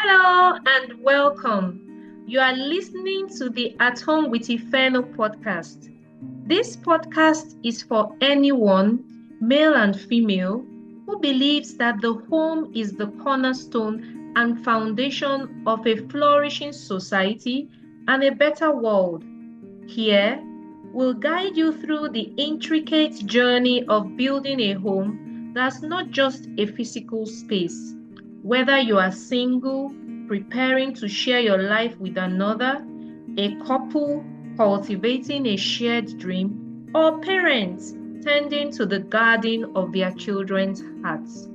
Hello and welcome. You are listening to the At Home with Faponnle podcast. This podcast is for anyone, male and female, who believes that the home is the cornerstone and foundation of a flourishing society and a better world. Here, we'll guide you through the intricate journey of building a home that's not just a physical space. Whether you are single, preparing to share your life with another, a couple cultivating a shared dream, or parents tending to the garden of their children's hearts.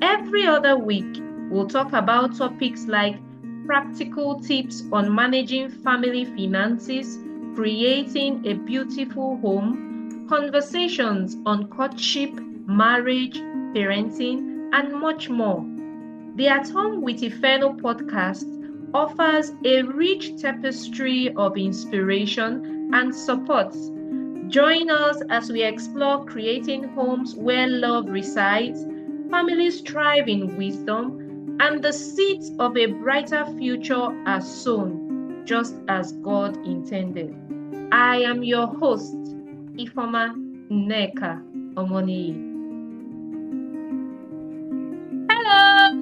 Every other week, we'll talk about topics like practical tips on managing family finances, creating a beautiful home, conversations on courtship, marriage, parenting, and much more. The At Home with Faponnle podcast offers a rich tapestry of inspiration and support. Join us as we explore creating homes where love resides, families thrive in wisdom, and the seeds of a brighter future are sown, just as God intended. I am your host, Ifoma Nneka Omoniyi.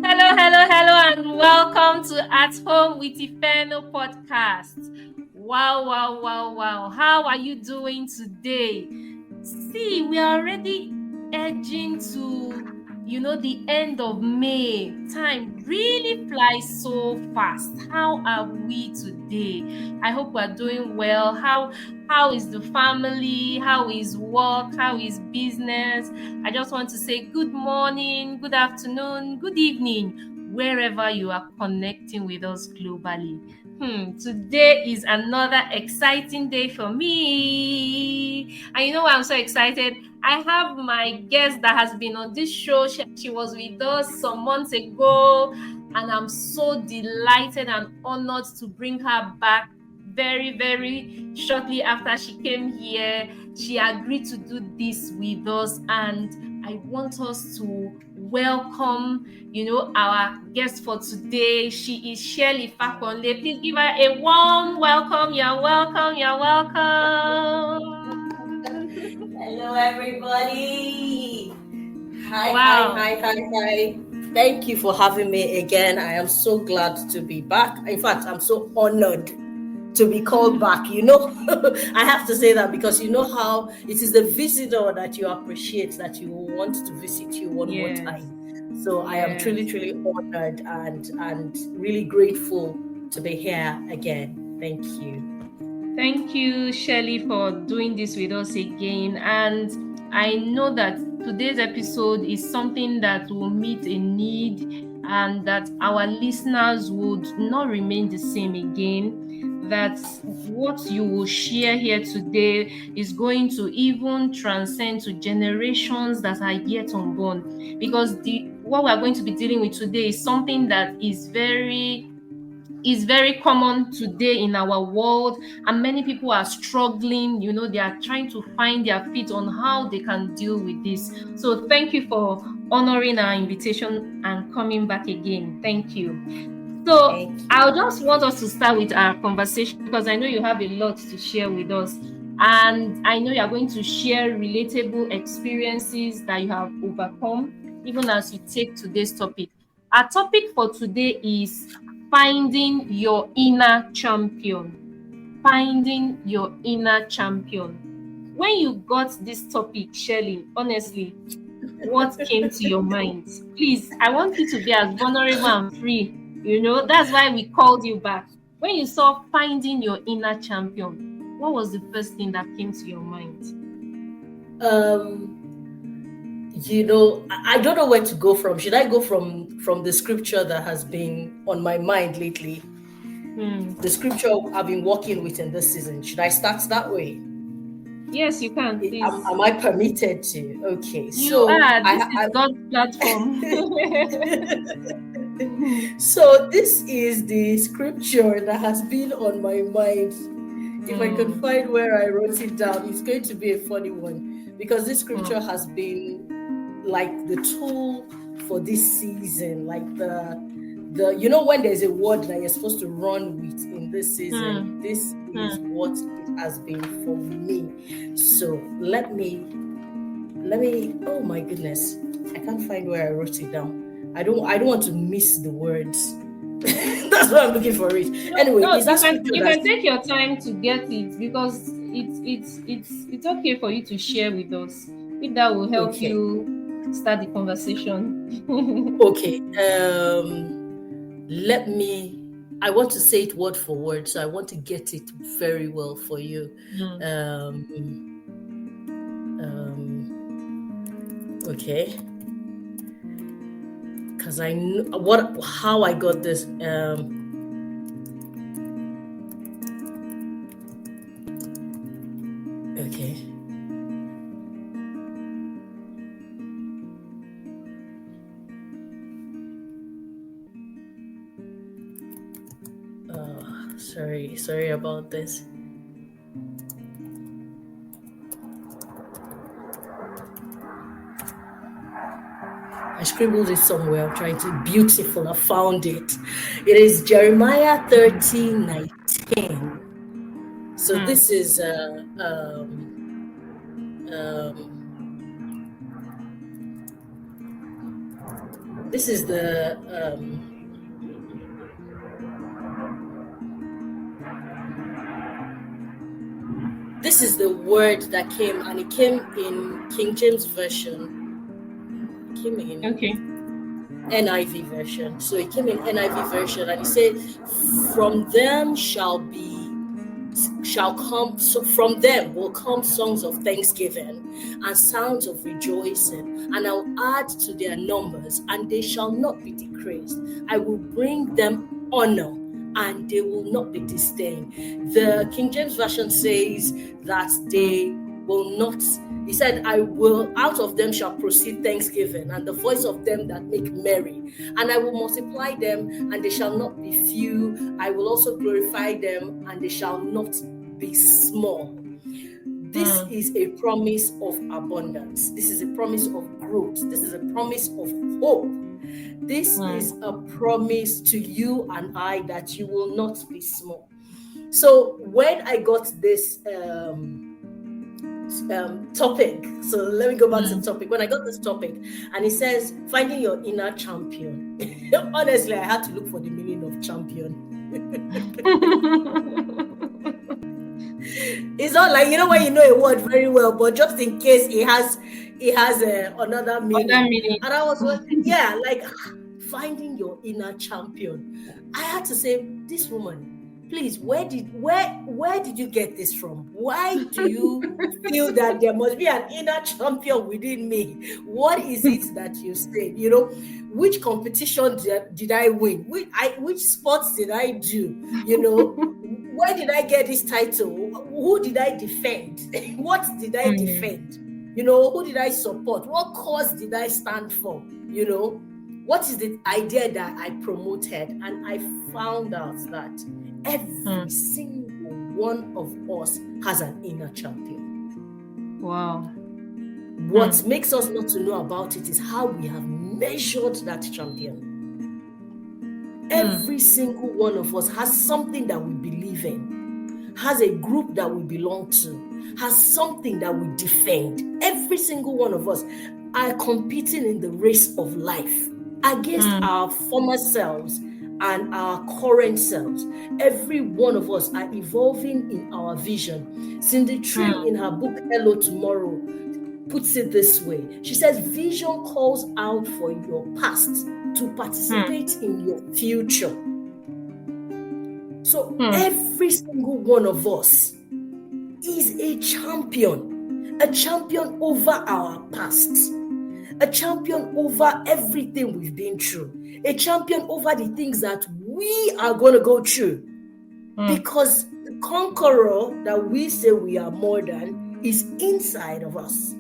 Hello, and welcome to At Home with Faponnle podcast. Wow. How are you doing today? See, we are already edging to, the end of May. Time really flies so fast. How are we today? I hope we're doing well. How is the family? How is work? How is business? I just want to say good morning, good afternoon, good evening, wherever you are connecting with us globally. Today is another exciting day for me. And you know why I'm so excited? I have my guest that has been on this show. She was with us some months ago, and I'm so delighted and honored to bring her back very shortly after she came here. She agreed to do this with us, and I want us to welcome, our guest for today. She is Shirley Faponnle. Please give her a warm welcome. You're welcome. Hello, everybody. Hi. Thank you for having me again. I am so glad to be back. In fact, I'm so honored to be called back. I have to say that because you know how it is the visitor that you appreciate, that you want to visit you one more time. So I am truly honored and really grateful to be here again. Thank you. Thank you, Shirley, for doing this with us again. And I know that today's episode is something that will meet a need and that our listeners would not remain the same again. That what you will share here today is going to even transcend to generations that are yet unborn. Because what we are going to be dealing with today is something that is very common today in our world, and many people are struggling. They are trying to find their feet on how they can deal with this. So thank you for honoring our invitation and coming back again. Thank you. So I just want us to start with our conversation because I know you have a lot to share with us, and I know you are going to share relatable experiences that you have overcome even as you take today's topic. Our topic for today is finding your inner champion. Finding your inner champion. When you got this topic, Shirley, honestly, what came to your mind? Please, I want you to be as vulnerable and free. That's why we called you back. When you saw finding your inner champion, what was the first thing that came to your mind? I don't know where to go from. Should I go from the scripture that has been on my mind lately? The scripture I've been working with in this season. Should I start that way? Yes, you can, please. Am I permitted to? Okay. You are. This is God's platform. So this is the scripture that has been on my mind. If I can find where I wrote it down, it's going to be a funny one because this scripture has been like the tool for this season, like the when there's a word that you're supposed to run with in this season, this is what it has been for me. So let me, oh my goodness, I can't find where I wrote it down. I don't want to miss the words. That's why I'm looking for it. Anyway, you can take your time to get it, because it's okay for you to share with us, if that will help you start the conversation. Okay. I want to say it word for word, so I want to get it very well for you. Okay. Because I know how I got this. Okay. Sorry about this. I scribbled it somewhere. I'm trying to be beautiful. I found it. It is Jeremiah 13:19. So this is this is the this is the word that came, and it came in King James Version. It came in NIV version. So it came in NIV version, and it said, "From them from them will come songs of thanksgiving and sounds of rejoicing, and I'll add to their numbers, and they shall not be decreased. I will bring them honor, and they will not be disdained." The King James Version says that they will not. He said, "I will, out of them shall proceed thanksgiving, and the voice of them that make merry. And I will multiply them, and they shall not be few. I will also glorify them, and they shall not be small." This is a promise of abundance. This is a promise of growth. This is a promise of hope. This is a promise to you and I that you will not be small. So when I got this topic, so let me go back to the topic. When I got this topic, and it says finding your inner champion. Honestly, I had to look for the meaning of champion. It's not like, when you know a word very well, but just in case it has another meaning. And I was like, finding your inner champion. I had to say, this woman, please, where did you get this from? Why do you feel that there must be an inner champion within me? What is it that you say? Which competition did I win? Which sports did I do? Where did I get this title? Who did I defend? What did I defend? Who did I support? What cause did I stand for? What is the idea that I promoted? And I found out that every single one of us has an inner champion. Wow. What makes us not to know about it is how we have measured that champion. Every single one of us has something that we believe in, has a group that we belong to, has something that we defend. Every single one of us are competing in the race of life against our former selves and our current selves. Every one of us are evolving in our vision. Cindy Tree, in her book Hello Tomorrow, puts it this way. She says, vision calls out for your past to participate in your future. So every single one of us is a champion over our past, a champion over everything we've been through, a champion over the things that we are going to go through. Because the conqueror that we say we are more than is inside of us.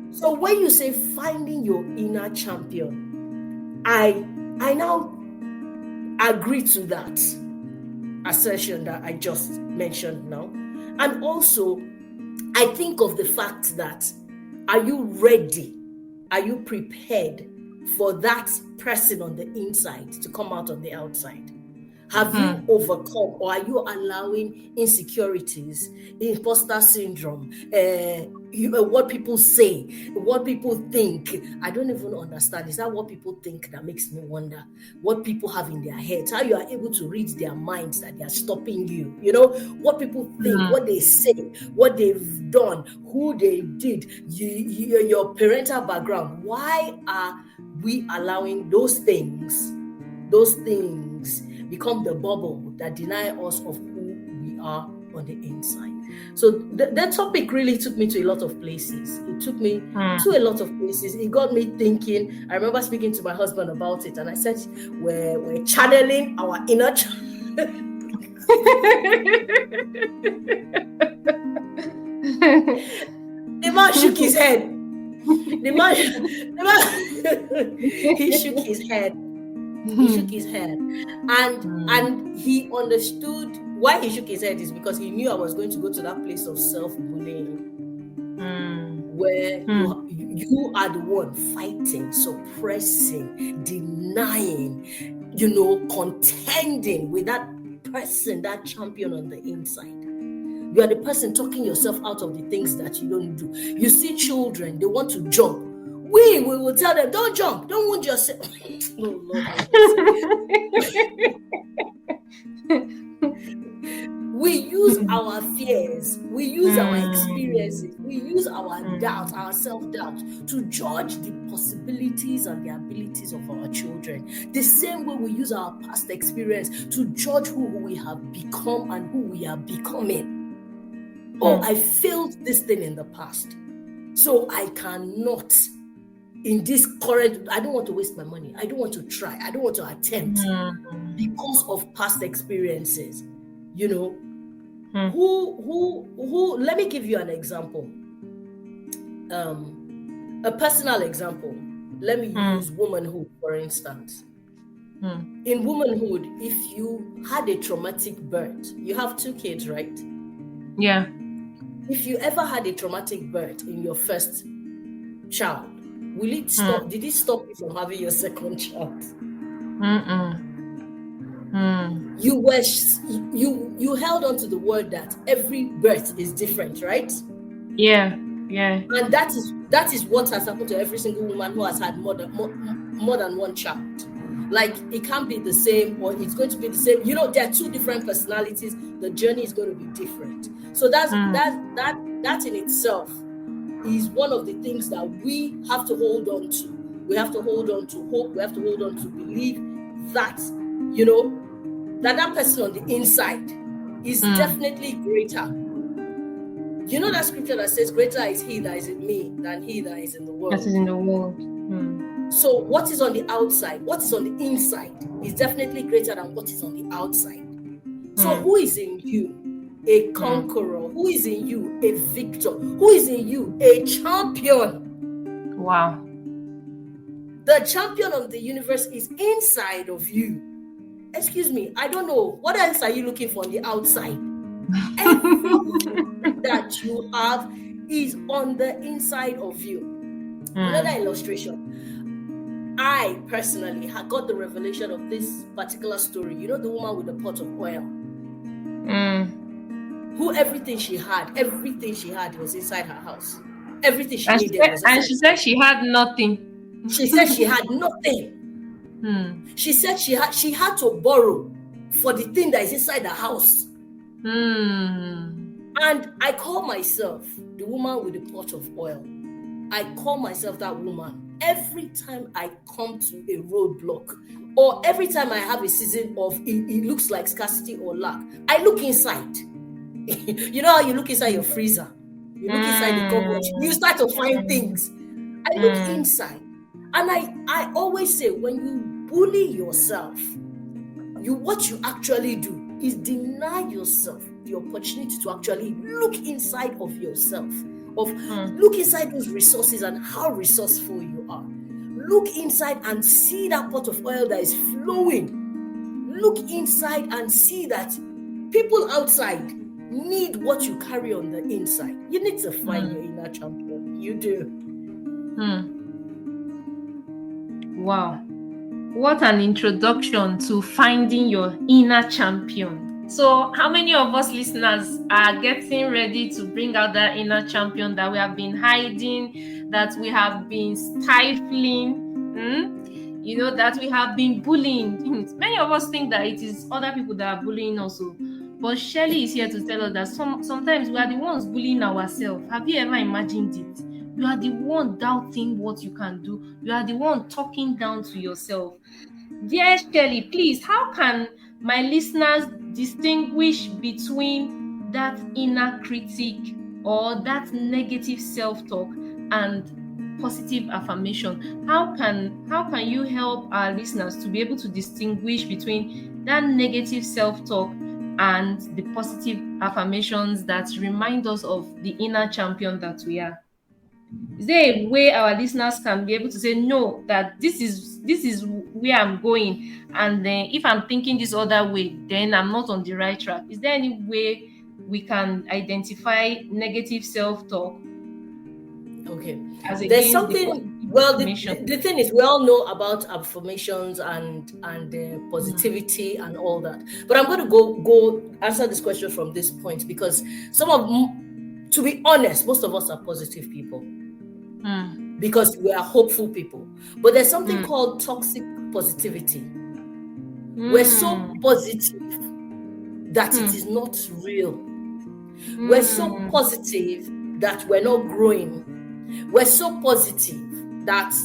So when you say finding your inner champion, I now agree to that assertion that I just mentioned now. And also, I think of the fact that, are you ready? Are you prepared for that person on the inside to come out on the outside? Have you overcome, or are you allowing insecurities, imposter syndrome, what people say, what people think? I don't even understand. Is that what people think that makes me wonder? What people have in their heads, how you are able to read their minds that they are stopping you. You know, what people think, what they say, what they've done, who they did, your parental background. Why are we allowing those things become the bubble that deny us of who we are on the inside? So that topic really took me to a lot of places. It took me to a lot of places. It got me thinking. I remember speaking to my husband about it, and I said, we're channeling our inner child. The man shook his head. The man he shook his head. He shook his head, and he understood why he shook his head is because he knew I was going to go to that place of self-bullying, where you are the one fighting, suppressing, denying, contending with that person, that champion on the inside. You are the person talking yourself out of the things that you don't do. You see children, they want to jump. We will tell them, don't jump, don't wound yourself. Oh, Lord. We use our fears, we use our experiences, we use our doubts, our self-doubt to judge the possibilities and the abilities of our children. The same way we use our past experience to judge who we have become and who we are becoming. Oh, I failed this thing in the past, so I cannot. In this current, I don't want to waste my money. I don't want to try. I don't want to attempt because of past experiences. Who? Let me give you an example. A personal example. Let me use womanhood, for instance. In womanhood, if you had a traumatic birth, you have 2 kids, right? Yeah. If you ever had a traumatic birth in your first child, will it stop? Did it stop you from having your second child? You held on to the word that every birth is different, right? Yeah. And that is what has happened to every single woman who has had more than one child. Like, it can't be the same, or it's going to be the same. There are 2 different personalities. The journey is going to be different. So that in itself is one of the things that we have to hold on to. We have to hold on to hope. We have to hold on to believe that, that person on the inside is definitely greater. You know that scripture that says, greater is he that is in me than he that is in the world. That is in the world. So what is on the outside, what is on the inside is definitely greater than what is on the outside. So who is in you? A conqueror. Who is in you? A victor. Who is in you? A champion. Wow. The champion of the universe is inside of you. Excuse me, I don't know. What else are you looking for on the outside? Everything that you have is on the inside of you. Another illustration. I personally had got the revelation of this particular story. You know the woman with the pot of oil? Who everything she had was inside her house. Everything she needed was inside. And she said she had nothing. She said she had nothing. She said she had to borrow for the thing that is inside the house. And I call myself the woman with the pot of oil. I call myself that woman every time I come to a roadblock, or every time I have a season of it looks like scarcity or lack. I look inside. You know how you look inside your freezer? You look inside the cupboard. You start to find things. I look inside. And I always say, when you bully yourself, what you actually do is deny yourself the opportunity to actually look inside of yourself, look inside those resources and how resourceful you are. Look inside and see that pot of oil that is flowing. Look inside and see that people outside need what you carry on the inside. You need to find your inner champion. You do. Wow. What an introduction to finding your inner champion. So, how many of us listeners are getting ready to bring out that inner champion that we have been hiding, that we have been stifling, that we have been bullying? Many of us think that it is other people that are bullying us. But Shirley is here to tell us that sometimes we are the ones bullying ourselves. Have you ever imagined it? You are the one doubting what you can do. You are the one talking down to yourself. Dear Shirley, please, how can my listeners distinguish between that inner critic or that negative self-talk and positive affirmation? How can you help our listeners to be able to distinguish between that negative self-talk and the positive affirmations that remind us of the inner champion that we are? Is there a way our listeners can be able to say, no, that this is where I'm going, and then if I'm thinking this other way, then I'm not on the right track? Is there any way we can identify negative self-talk? Okay. There's something. Well, the thing is, we all know about affirmations and positivity and all that. But I'm going to go answer this question from this point, because to be honest, most of us are positive people. Because we are hopeful people. But there's something called toxic positivity. We're so positive that it is not real. We're so positive that we're not growing. We're so positive that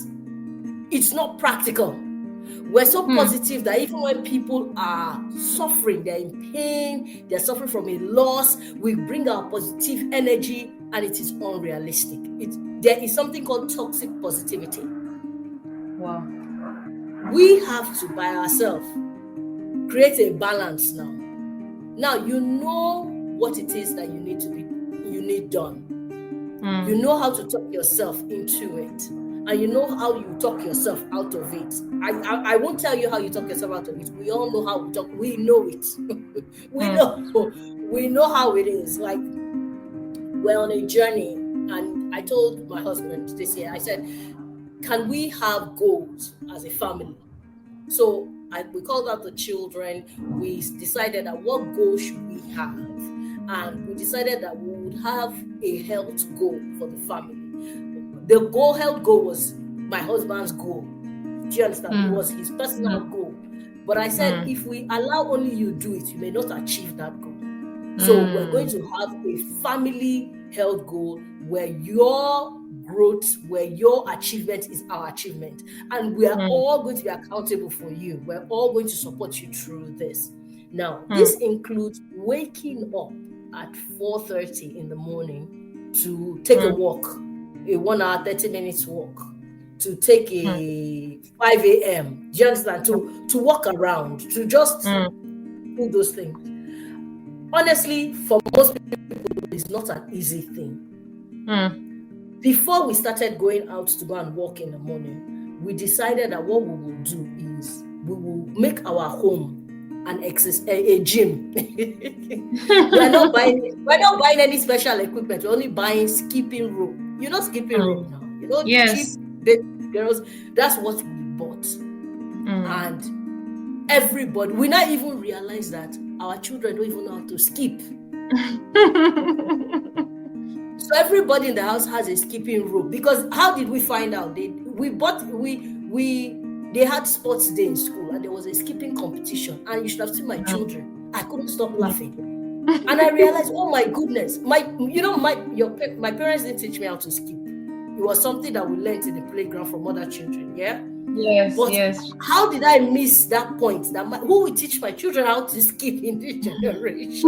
it's not practical. We're so positive that even when people are suffering, they're in pain, they're suffering from a loss, we bring our positive energy, and it is unrealistic. There is something called toxic positivity. Wow. We have to, by ourselves, create a balance now. Now, you know what it is that you need done. You know how to talk yourself into it. And you know how you talk yourself out of it. I won't tell you how you talk yourself out of it. We all know how we talk. We know it. We know how it is. Like, we're on a journey. And I told my husband this year, I said, can we have goals as a family? So we called out the children. We decided that what goal should we have? And we decided that we would have a health goal for the family. The health goal was my husband's goal. Do you understand? It was his personal goal. But I said, if we allow only you do it, you may not achieve that goal. So we're going to have a family health goal where your growth, where your achievement is our achievement. And we are all going to be accountable for you. We're all going to support you through this. Now, this includes waking up at 4:30 in the morning to take a walk, a 1 hour, 30 minutes walk, to take a 5 a.m. Do you understand? To walk around, to just do those things. Honestly, for most people, it's not an easy thing. Before we started going out to go and walk in the morning, we decided that what we will do is we will make our home a gym. We're not buying any special equipment. We're only buying skipping rope. You know skipping rope now. Yes. Cheap girls. That's what we bought. And everybody, we not even realize that our children don't even know how to skip. So everybody in the house has a skipping rope. Because how did we find out? They had sports day in school, and there was a skipping competition, and you should have seen my children. I couldn't stop laughing. And I realized, oh my goodness, my parents didn't teach me how to skip. It was something that we learned in the playground from other children, yeah? Yes, but yes. How did I miss that point? That who will teach my children how to skip in this generation?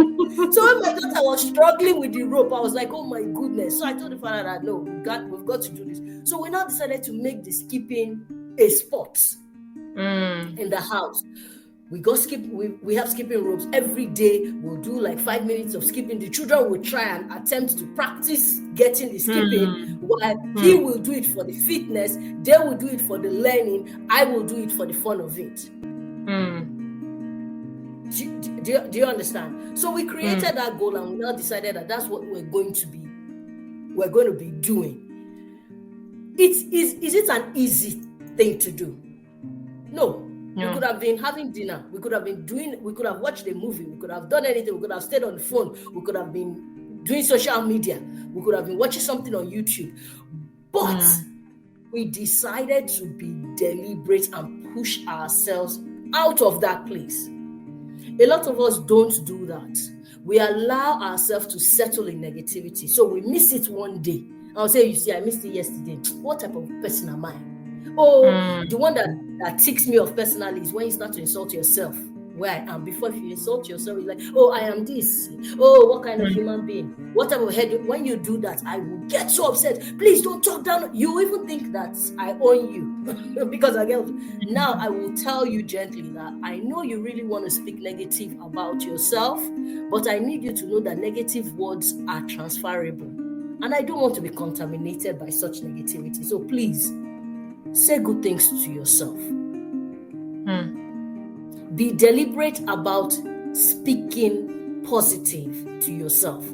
So when my daughter was struggling with the rope, I was like, oh my goodness. So I told the father that no, we've got to do this. So we now decided to make the skipping a sport in the house. We have skipping ropes every day. We'll do like 5 minutes of skipping. The children will try and attempt to practice getting the skipping, while he will do it for the fitness, they will do it for the learning, I will do it for the fun of it. Do you understand? So we created that goal, and we now decided that that's what we're going to be doing. Is it an easy thing to do? No. We could have been having dinner. We could have watched a movie. We could have done anything. We could have stayed on the phone. We could have been doing social media. We could have been watching something on YouTube. But we decided to be deliberate and push ourselves out of that place. A lot of us don't do that. We allow ourselves to settle in negativity. So we miss it one day. I'll say, you see, I missed it yesterday. What type of person am I? The one that ticks me off personally is when you start to insult yourself. Where I am. Before, if you insult yourself, you're like, oh, I am this. Oh, what kind of human being? What type of head? When you do that, I will get so upset. Please don't talk down. You even think that I own you because I get. Now I will tell you gently that I know you really want to speak negative about yourself, but I need you to know that negative words are transferable, and I don't want to be contaminated by such negativity. So please say good things to yourself. Be deliberate about speaking positive to yourself.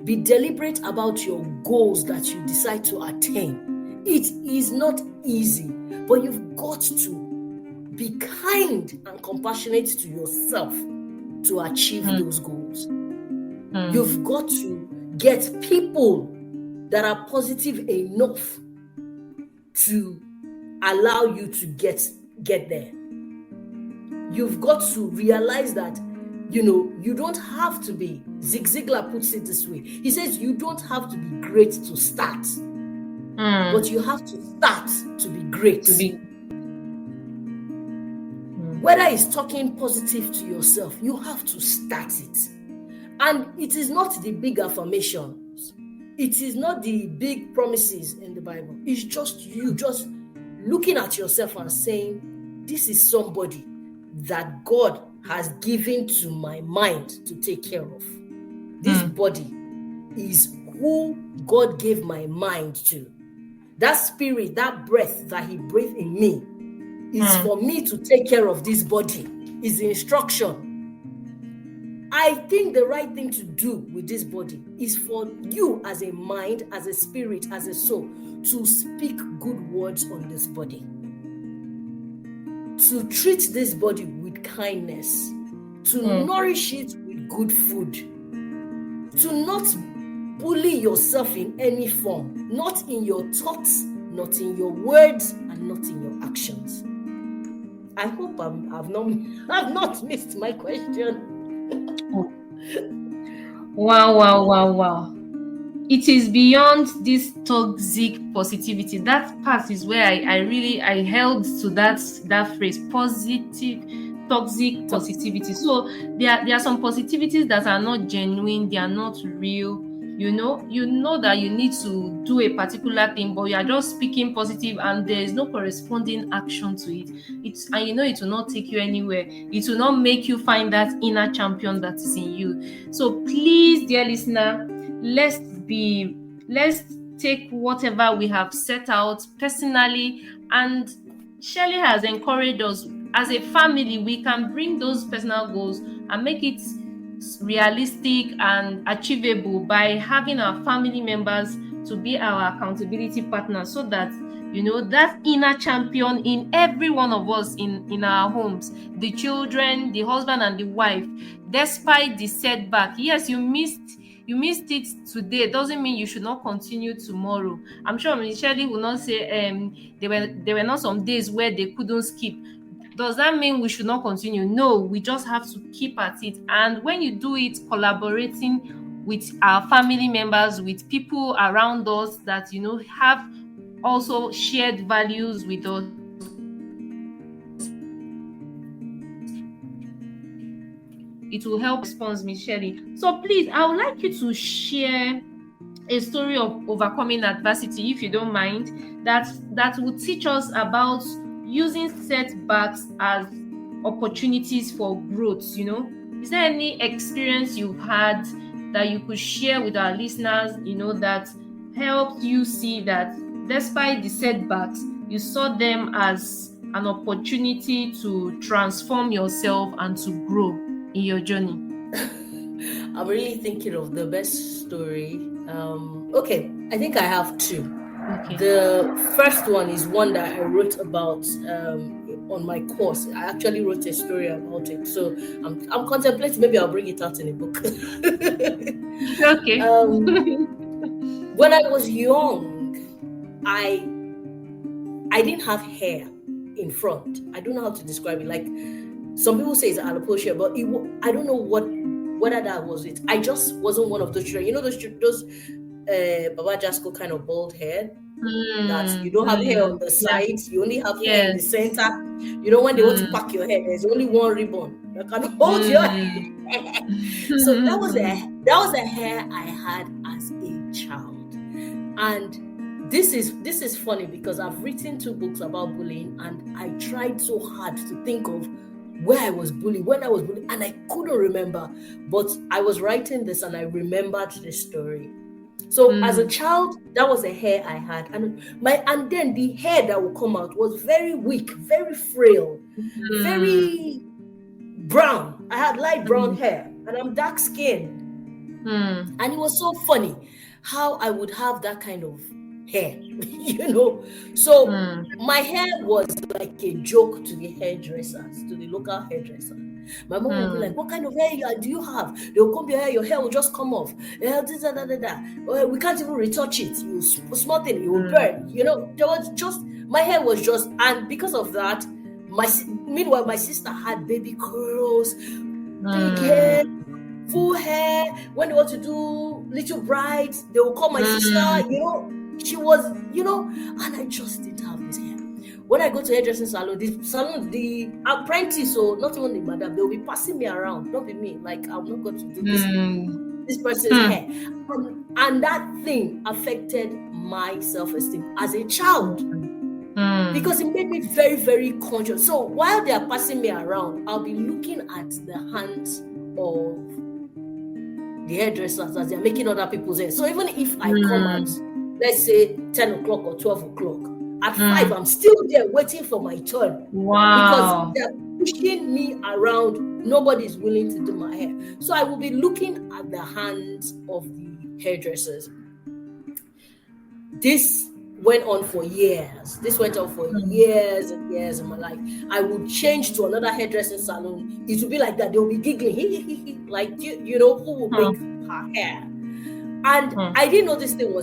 Be deliberate about your goals that you decide to attain. It is not easy, but you've got to be kind and compassionate to yourself to achieve those goals. You've got to get people that are positive enough to allow you to get there. You've got to realize that, you don't have to be. Zig Ziglar puts it this way. He says you don't have to be great to start, but you have to start to be great. Whether it's talking positive to yourself, you have to start it. And it is not the big affirmations. It is not the big promises in the Bible. It's just you just looking at yourself and saying, this is somebody that God has given to my mind to take care of. This body is who God gave my mind to. That spirit, that breath that he breathed in me is for me to take care of this body. Is the instruction. I think the right thing to do with this body is for you as a mind, as a spirit, as a soul, to speak good words on this body. To treat this body with kindness, to nourish it with good food, to not bully yourself in any form, not in your thoughts, not in your words, and not in your actions. I hope I've not missed my question. Wow. It is beyond this toxic positivity. That part is where I held to that phrase, positive, toxic positivity. So there are some positivities that are not genuine, they are not real. You know that you need to do a particular thing, but you are just speaking positive and there is no corresponding action to it. And it will not take you anywhere. It will not make you find that inner champion that is in you. So please, dear listener, let's take whatever we have set out personally, and Shirley has encouraged us as a family. We can bring those personal goals and make it realistic and achievable by having our family members to be our accountability partners, so that that inner champion in every one of us in our homes, the children, the husband and the wife, despite the setback. Yes, you missed it today, doesn't mean you should not continue tomorrow. I'm sure Shirley will not say there were not some days where they couldn't skip. Does that mean we should not continue? No, we just have to keep at it. And when you do it collaborating with our family members, with people around us that have also shared values with us, it will help respond, Miss Shirley. So please, I would like you to share a story of overcoming adversity, if you don't mind, that will teach us about using setbacks as opportunities for growth. Is there any experience you've had that you could share with our listeners, that helped you see that despite the setbacks, you saw them as an opportunity to transform yourself and to grow in your journey? I'm really thinking of the best story. Okay, I think I have two. Okay. The first one is one that I wrote about on my course. I actually wrote a story about it. So I'm contemplating, maybe I'll bring it out in a book. Okay. When I was young, I didn't have hair in front. I don't know how to describe it. Like, some people say it's alopecia, but I don't know whether that was it. I just wasn't one of those children. You know those Baba Jasko kind of bald hair, that you don't have hair on the sides, you only have hair in the center. You know, when they want to pack your hair, there's only one ribbon that can hold your hair. So that was the hair I had as a child. And this is funny because I've written 2 books about bullying, and I tried so hard to think of where I was bullied, when I was bullied, and I couldn't remember. But I was writing this and I remembered this story. So as a child, that was the hair I had, and then the hair that would come out was very weak, very frail, very brown. I had light brown hair, and I'm dark skinned. And it was so funny how I would have that kind of hair, you know. So my hair was like a joke to the hairdressers, to the local hairdresser. My mom would be like, "What kind of hair do you have?" They'll comb your hair will just come off. We can't even retouch it. You small thing, you will burn. You know, there was just, my hair was just, and because of that, meanwhile my sister had baby curls, big hair, full hair. When they want to do little brides, they will call my sister. You know, she was, you know, and I just didn't have this hair. When I go to hairdressing salon, the apprentice, or not even the madam, they'll be passing me around. Don't be me. Like, I'm not going to do this person's hair. And that thing affected my self-esteem as a child. Because it made me very, very conscious. So while they are passing me around, I'll be looking at the hands of the hairdressers as they're making other people's hair. So even if I come at, let's say, 10 o'clock or 12 o'clock, at 5, I'm still there waiting for my turn. Wow. Because they're pushing me around. Nobody's willing to do my hair. So I will be looking at the hands of the hairdressers. This went on for years. Years and years in my life. I would change to another hairdressing salon. It would be like that. They'll be giggling, like, you know, who will make her hair. And I didn't know this thing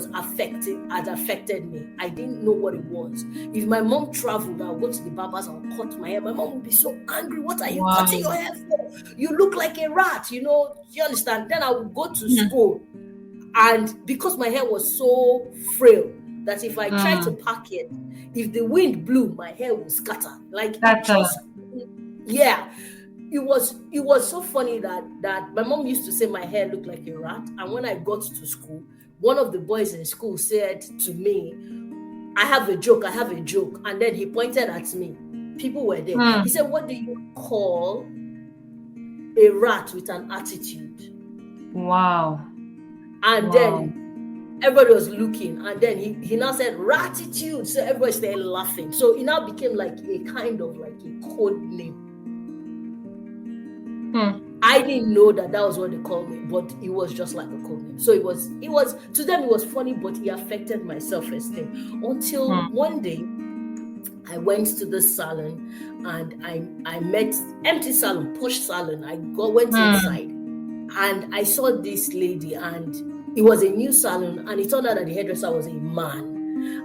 had affected me. I didn't know what it was. If my mom traveled, I would go to the barbers and cut my hair. My mom would be so angry. "What are you cutting your hair for? You look like a rat," you know. You understand? Then I would go to school, and because my hair was so frail that if I tried to pack it, if the wind blew, my hair would scatter. Like, It was so funny that my mom used to say my hair looked like a rat. And when I got to school, one of the boys in school said to me, I have a joke. And then he pointed at me. People were there. He said, "What do you call a rat with an attitude?" Wow. And then everybody was looking. And then he now said, "Ratitude." So everybody started laughing. So it now became like a kind of like a code name. I didn't know that was what they called me, but it was just like a code name. So it was to them it was funny, but it affected my self-esteem until one day I went to the salon and I met empty salon, posh salon. I went inside and I saw this lady, and it was a new salon, and it turned out that the hairdresser was a man.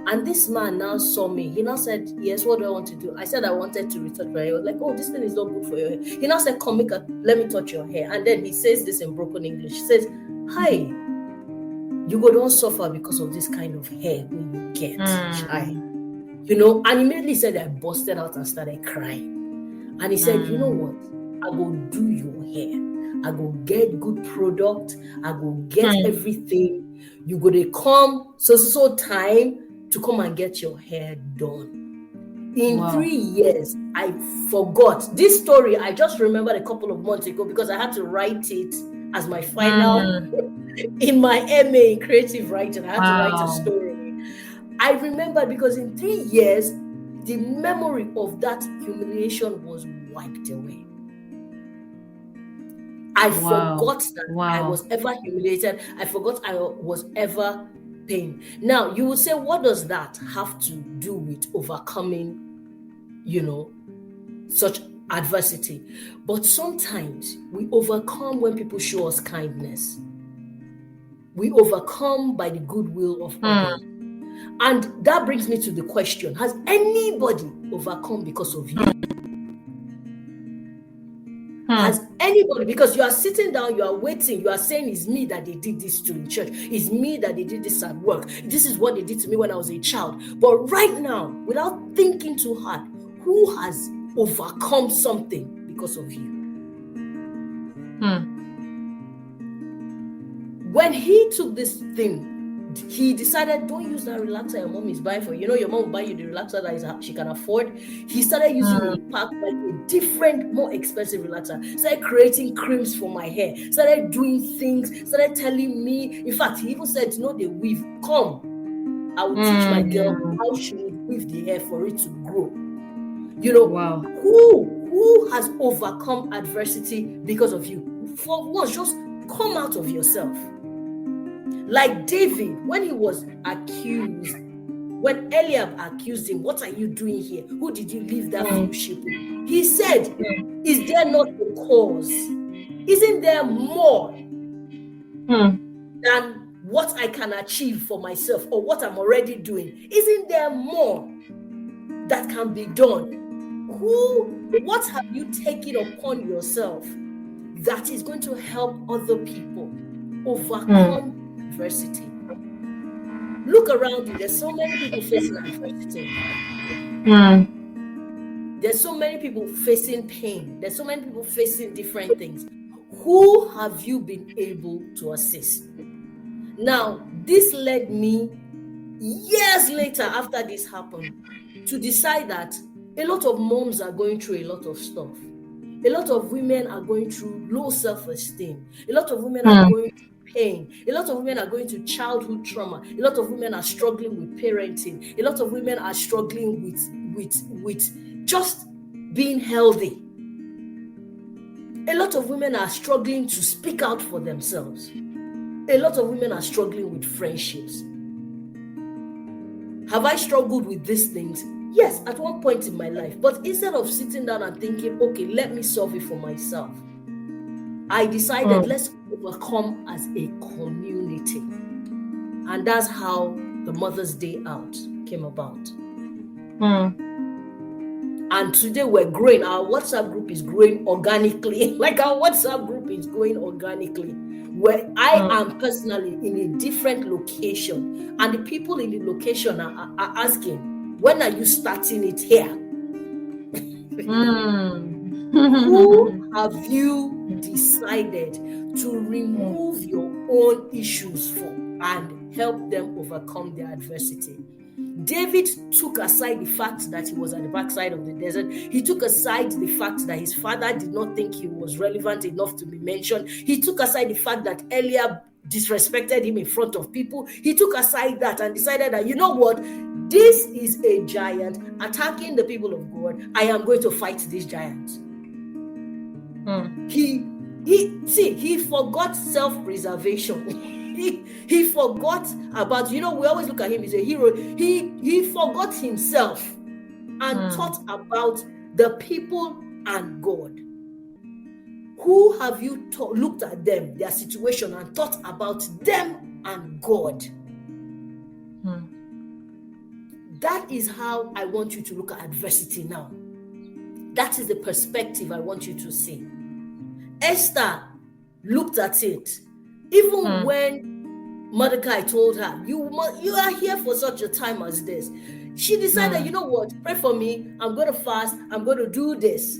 And this man now saw me. He now said, "Yes, what do I want to do?" I said I wanted to retouch my hair. He was like, "Oh, this thing is not good for your hair." He now said, "Come, let me touch your hair." And then he says this in broken English. He says, "Hi, you go don't suffer because of this kind of hair when you get shy." You know, and immediately said I busted out and started crying. And he said, "You know what? I go do your hair. I go get good product. I go get everything. You go to come so time to come and get your hair done." In 3 years, I forgot this story. I just remembered a couple of months ago because I had to write it as my final in my MA in creative writing. I had to write a story. I remember because in 3 years, the memory of that humiliation was wiped away. I forgot that I was ever humiliated. I forgot I was ever pain. Now, you would say, what does that have to do with overcoming, you know, such adversity. But sometimes we overcome when people show us kindness. We overcome by the goodwill of others. And that brings me to the question, has anybody overcome because of you? Has anybody, because you are sitting down, you are waiting, you are saying it's me that they did this to in church, it's me that they did this at work, this is what they did to me when I was a child. But right now, without thinking too hard, who has overcome something because of you? When he took this thing, he decided, don't use that relaxer your mom is buying for you. You know, your mom will buy you the relaxer that she can afford. He started using a pack, like a different, more expensive relaxer. Started creating creams for my hair. Started doing things. Started telling me. In fact, he even said, you know, the weave. Come, I will teach my girl how she would weave the hair for it to grow. You know, who has overcome adversity because of you? For once, just come out of yourself. Like David, when he was accused, when Eliab accused him, what are you doing here? Who did you leave that few sheep with? He said, is there not a cause? Isn't there more than what I can achieve for myself or what I'm already doing? Isn't there more that can be done? What have you taken upon yourself that is going to help other people overcome adversity? Look around you. There's so many people facing adversity. There's so many people facing pain. There's so many people facing different things. Who have you been able to assist? Now, this led me years later, after this happened, to decide that a lot of moms are going through a lot of stuff. A lot of women are going through low self-esteem. A lot of women are going through pain. A lot of women are going through childhood trauma. A lot of women are struggling with parenting. A lot of women are struggling with just being healthy. A lot of women are struggling to speak out for themselves. A lot of women are struggling with friendships. Have I struggled with these things? Yes, at one point in my life. But instead of sitting down and thinking, okay, let me solve it for myself, I decided, let's overcome as a community. And that's how the Mother's Day Out came about. And today we're growing. Our WhatsApp group is growing organically. Like our WhatsApp group is growing organically. Where I am personally in a different location. And the people in the location are asking, when are you starting it here? Who have you decided to remove your own issues for and help them overcome their adversity? David took aside the fact that he was at the backside of the desert. He took aside the fact that his father did not think he was relevant enough to be mentioned. He took aside the fact that Eliab disrespected him in front of people. He took aside that and decided that, you know what? This is a giant attacking the people of God. I am going to fight this giant. He forgot self-preservation. He forgot about, we always look at him as a hero. He forgot himself and thought about the people and God. Who have you looked at them, their situation, and thought about them and God? That is how I want you to look at adversity now. That is the perspective I want you to see. Esther looked at it. Even when Mordecai told her, you are here for such a time as this, she decided, you know what, pray for me. I'm going to fast. I'm going to do this.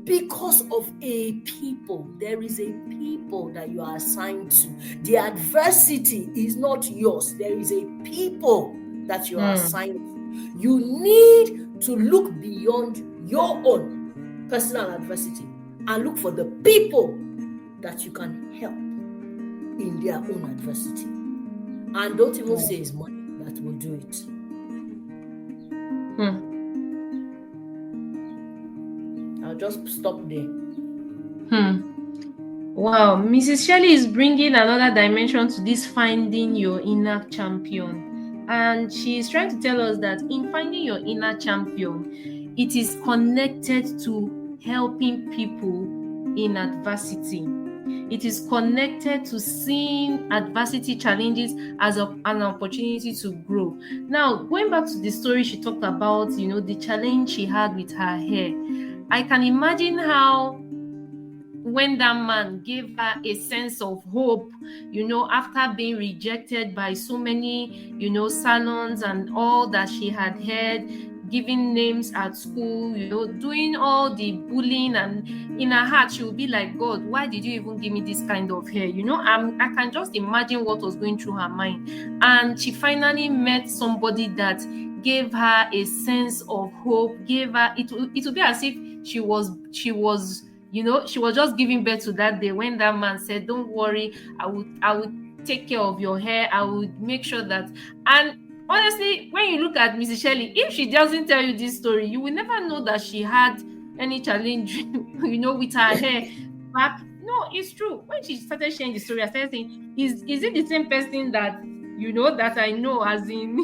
Because of a people, there is a people that you are assigned to. The adversity is not yours. There is a people that you are assigned to. You need to look beyond your own personal adversity and look for the people that you can help in their own adversity. And don't even say it's money that will do it. I'll just stop there. Wow, Mrs. Shirley is bringing another dimension to this finding your inner champion. And she is trying to tell us that in finding your inner champion, it is connected to helping people in adversity. It is connected to seeing adversity, challenges as an opportunity to grow. Now, going back to the story she talked about, the challenge she had with her hair, I can imagine how when that man gave her a sense of hope, after being rejected by so many, salons and all that she had heard, giving names at school, doing all the bullying, and in her heart she would be like, God, why did you even give me this kind of hair? I can just imagine what was going through her mind. And she finally met somebody that gave her a sense of hope, gave her, it would be as if she was just giving birth to that day when that man said, don't worry, I would take care of your hair, I would make sure that. And honestly, when you look at Mrs. Shirley, if she doesn't tell you this story, you will never know that she had any challenge with her hair back. No, it's true. When she started sharing the story, I started saying, is it the same person that that I know, as in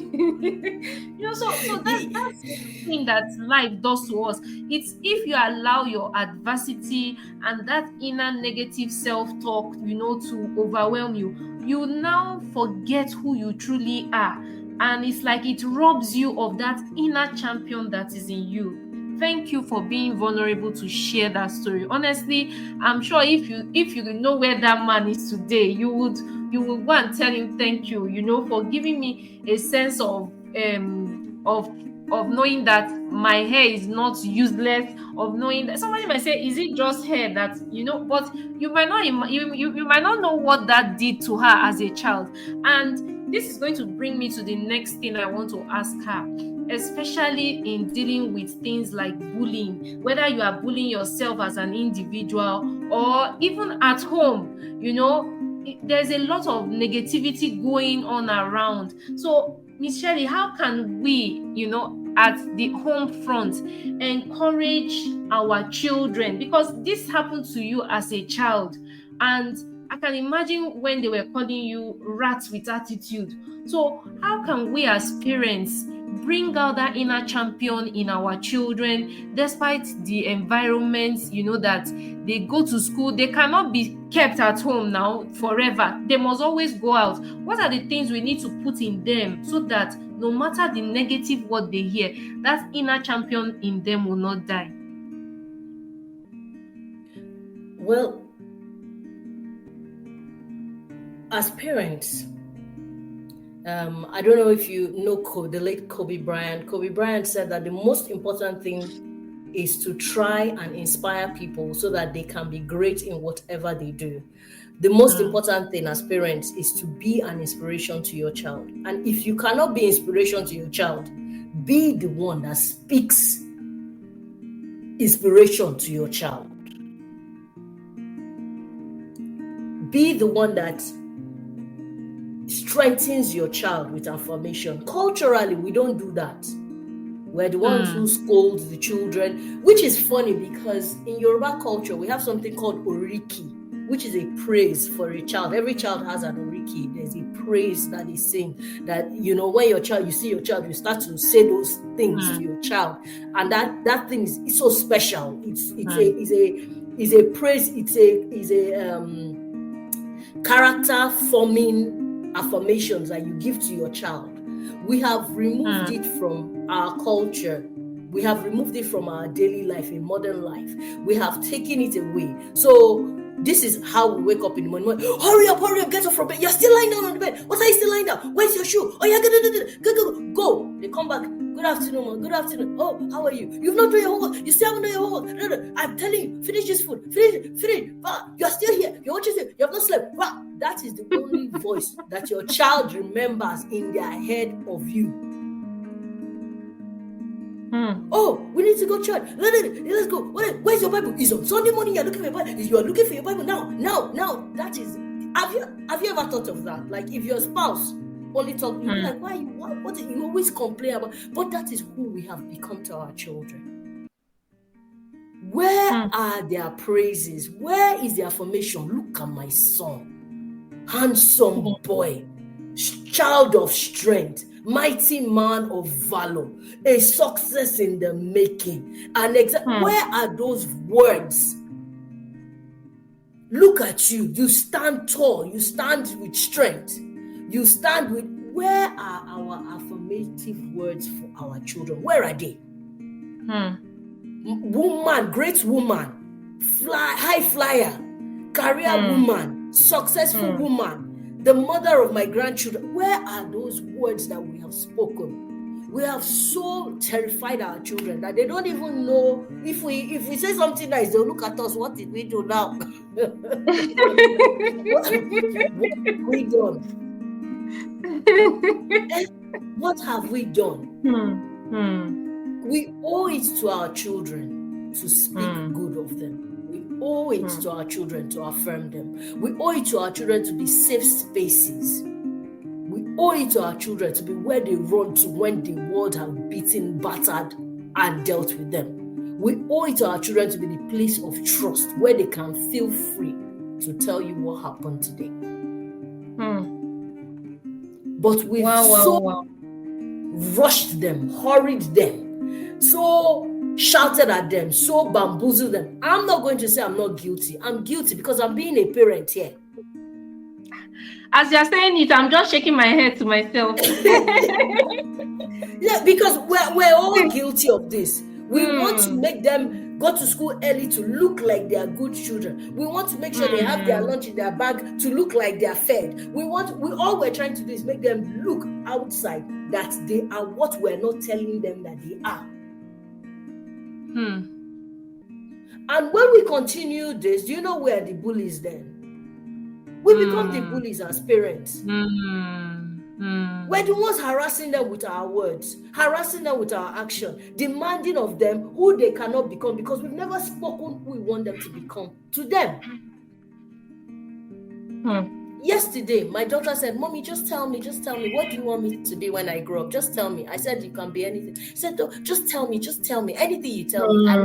so that's the thing that life does to us. It's if you allow your adversity and that inner negative self-talk to overwhelm you, you now forget who you truly are, and it's like it robs you of that inner champion that is in you. Thank you for being vulnerable to share that story. Honestly, I'm sure if you know where that man is today, you will go and tell him thank you, for giving me a sense of knowing that my hair is not useless, of knowing that somebody might say, is it just hair that but you might not you might not know what that did to her as a child. And this is going to bring me to the next thing I want to ask her, especially in dealing with things like bullying, whether you are bullying yourself as an individual or even at home. There's a lot of negativity going on around. So, Miss Shirley, how can we, at the home front, encourage our children? Because this happened to you as a child, and I can imagine when they were calling you rats with attitude. So how can we as parents bring out that inner champion in our children, despite the environment, that they go to school? They cannot be kept at home now forever. They must always go out. What are the things we need to put in them so that no matter the negative word they hear, that inner champion in them will not die? Well, as parents, I don't know if you know the late Kobe Bryant. Kobe Bryant said that the most important thing is to try and inspire people so that they can be great in whatever they do. The most important thing as parents is to be an inspiration to your child. And if you cannot be inspiration to your child, be the one that speaks inspiration to your child. Be the one that strengthens your child with affirmation. Culturally, we don't do that. We're the ones who scold the children, which is funny because in Yoruba culture, we have something called oriki, which is a praise for a child. Every child has an oriki. There's a praise that is sing. That, when you see your child, you start to say those things to your child. And that thing is so special. It's a praise, it's a character forming affirmations that you give to your child. We have removed it from our culture. We have removed it from our daily life, in modern life. We have taken it away. So this is how we wake up in the morning. Hurry up, get up from bed. You're still lying down on the bed. What are you still lying down? Where's your shoe? Oh, yeah, go. They come back. Good afternoon, ma. Good afternoon. Oh, how are you? You've not done your homework. You still haven't done your homework. I'm telling you, finish this food. Finish. You're still here. You're watching it. You have not slept. That is the only voice that your child remembers in their head of you. Oh, we need to go church. Let's go. Where's your Bible? It's on Sunday morning. You're looking for your Bible. You are looking for your Bible now. That is. Have you ever thought of that? Like, if your spouse only talk, you'll be like, why? What you always complain about? But that is who we have become to our children. Where are their praises? Where is the affirmation? Look at my son, handsome boy, child of strength. mighty man of valor, a success in the making. Where are those words? Look at you. You stand tall. You stand with strength. You stand with. Where are our affirmative words for our children? Where are they? Woman, great woman, high flyer, career woman, successful woman, the mother of my grandchildren. Where are those words that we have spoken? We have so terrified our children that they don't even know if we say something nice, they'll look at us. What did we do now? What have we done? What have we done? We owe it to our children to speak good of them. We owe it to our children to affirm them. We owe it to our children to be safe spaces. We owe it to our children to be where they run to when the world has beaten, battered, and dealt with them. We owe it to our children to be the place of trust where they can feel free to tell you what happened today. But we've rushed them, hurried them, so shouted at them, so bamboozled them. I'm not going to say I'm not guilty. I'm guilty because I'm being a parent here. As you're saying it, I'm just shaking my head to myself. Yeah, because we're all guilty of this. We want to make them go to school early to look like they are good children. We want to make sure they have their lunch in their bag to look like they are fed. All we're trying to do is make them look outside that they are what we're not telling them that they are. And when we continue this, do you know where the bullies then? We become the bullies as parents. We're the ones harassing them with our words, harassing them with our action, demanding of them who they cannot become because we've never spoken who we want them to become to them. Yesterday, my daughter said, "Mommy, just tell me, what do you want me to be when I grow up? Just tell me." I said, "You can be anything." She said, "No, just tell me, anything you tell me. I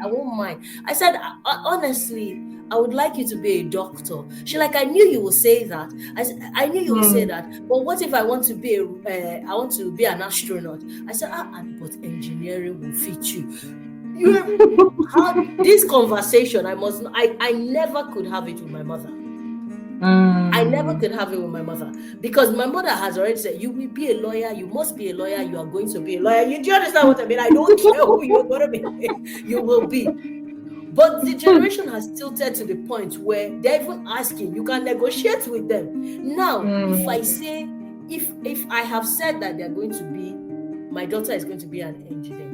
won't mind. I said, "Honestly, I would like you to be a doctor." She's like, "I knew you would say that." I said, "I knew you would say that. But what if I want to be an astronaut?" I said, "But engineering will fit you." This conversation, I never could have it with my mother. I never could have it with my mother because my mother has already said, "You will be a lawyer. You must be a lawyer. You are going to be a lawyer." Do you understand what I mean? I don't care who you're going to be. You will be. But the generation has tilted to the point where they're even asking, you can negotiate with them. Now, if I have said that they're going to be, my daughter is going to be an engineer.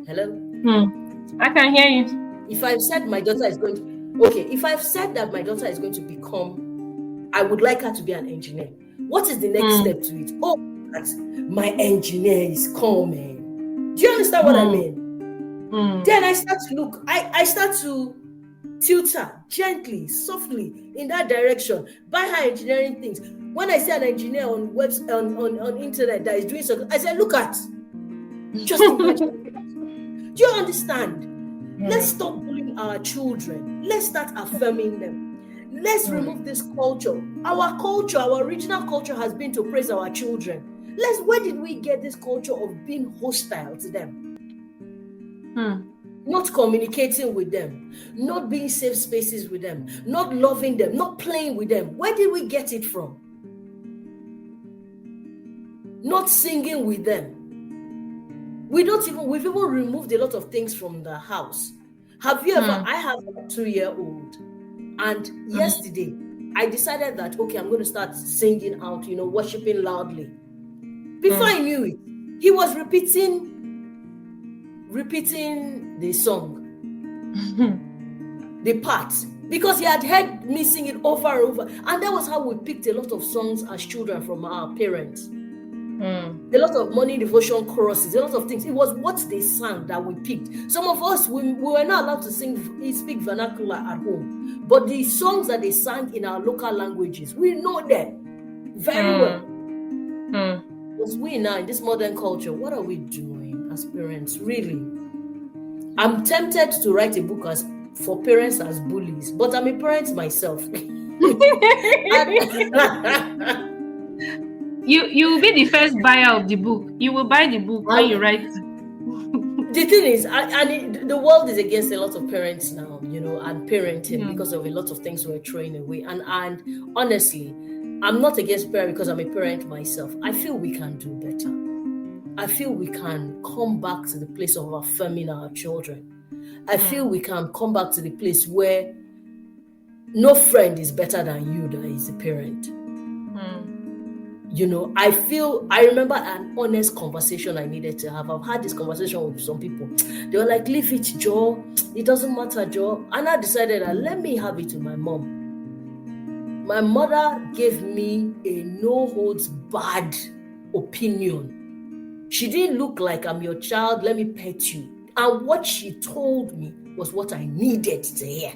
Hello? I can hear you. If I've said my daughter is going to, if I've said that my daughter is going to become, I would like her to be an engineer. What is the next step to it? Oh, my engineer is coming. Do you understand what I mean? Then I start to look, I start to tutor gently, softly in that direction, buy her engineering things. When I see an engineer on internet that is doing something, I say, "Look at, just imagine." Do you understand? Let's stop bullying our children. Let's start affirming them. Let's remove this culture. Our original culture has been to praise our children. Where did we get this culture of being hostile to them? Not communicating with them, not being safe spaces with them, not loving them, not playing with them. Where did we get it from? Not singing with them. We've even removed a lot of things from the house. Have you ever? I have a 2-year-old, and yesterday I decided that I'm going to start singing out, worshiping loudly. Before I knew it, he was repeating the song, the part, because he had heard me sing it over and over. And that was how we picked a lot of songs as children from our parents. A lot of morning devotion choruses, a lot of things. It was what they sang that we picked. Some of us, we were not allowed to speak vernacular at home. But the songs that they sang in our local languages, we know them very well. Because we now, in this modern culture, what are we doing as parents, really? I'm tempted to write a book for parents as bullies, but I'm a parent myself. You will be the first buyer of the book. You will buy the book when you write it. The thing is, the world is against a lot of parents now, and parenting because of a lot of things we're throwing away. And honestly, I'm not against parents because I'm a parent myself. I feel we can do better. I feel we can come back to the place of affirming our children. I feel we can come back to the place where no friend is better than you that is a parent. I remember an honest conversation I needed to have. I've had this conversation with some people. They were like, leave it, Joe. It doesn't matter, Joe. And I decided that let me have it with my mom. My mother gave me a no-holds-barred opinion. She didn't look like I'm your child, let me pet you. And what she told me was what I needed to hear.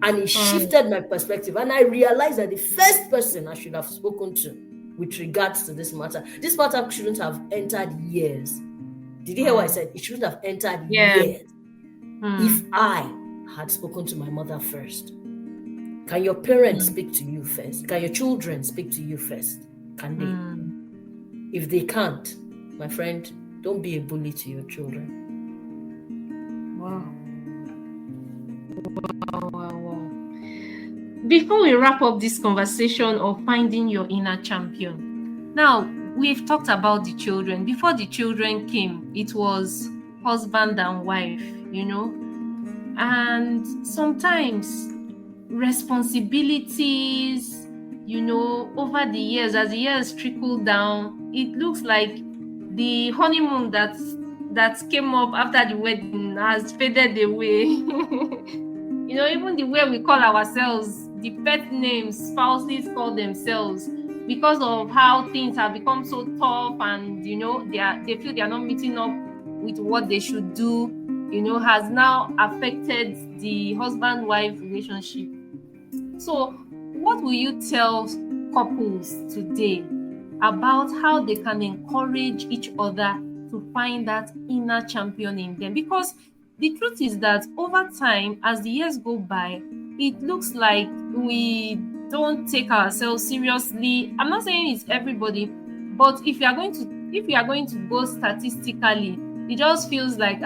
And it shifted my perspective. And I realized that the first person I should have spoken to with regards to this matter shouldn't have entered years. Did you hear what I said? It shouldn't have entered years if I had spoken to my mother first. Can your parents speak to you first? Can your children speak to you first? Can they? If they can't, my friend, don't be a bully to your children. Wow. Before we wrap up this conversation of finding your inner champion, now we've talked about the children. Before the children came, it was husband and wife, and sometimes responsibilities, over the years, as the years trickle down, it looks like the honeymoon that came up after the wedding has faded away. Even the way we call ourselves, the pet names spouses call themselves, because of how things have become so tough, and they feel they are not meeting up with what they should do, has now affected the husband-wife relationship. So what will you tell couples today about how they can encourage each other to find that inner champion in them? Because the truth is that over time, as the years go by, it looks like we don't take ourselves seriously. I'm not saying it's everybody, but if you are going to go statistically, it just feels like